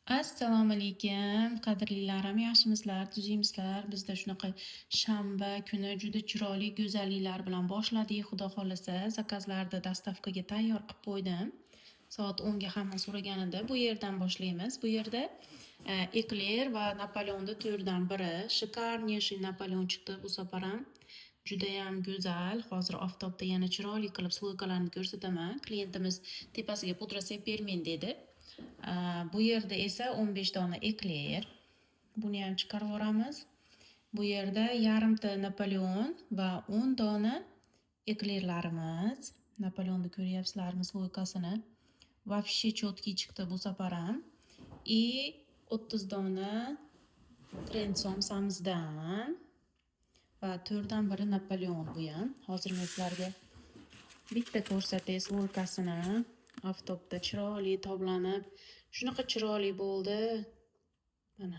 Assalomu alaykum, qadrlilarim, yaxshimisizlar, tuzingmisizlar? Bizda shunaqa shanba kuni juda chiroyli go'zalliklar bilan boshladik. Xudo xohlasa, zakazlarni dastavkaga tayyor qilib qo'ydim. Soat 10 ga hamma so'raganida bu yerdan boshlaymiz. Bu yerda ekler va Napoleonda to'rdan biri, shikarneyshi Napoleon chiqdi bu safar ham. Judayam go'zal. Hozir oftobda yana chiroyli qilib sloykalarni ko'rsataman. Klientimiz tepasiga pudra sepib bermang dedi. Bu yerda esa 15 dona ekler. Buni ham chiqarib yuboramiz. Bu yerda yarimta Napoleon va 10 dona eklerlarimiz. Napoleonni ko'ryapsizlarmi sloykasini? Вообще cho'tki chiqdi bu safar ham. И 30 dona trend somsamizdan va 4 dan biri Napoleon bu ham. Hozir men sizlarga bitta ko'rsatay sloykasini. Oftobda chiroyli toblanib, shunaqa chiroyli bo'ldi. Mana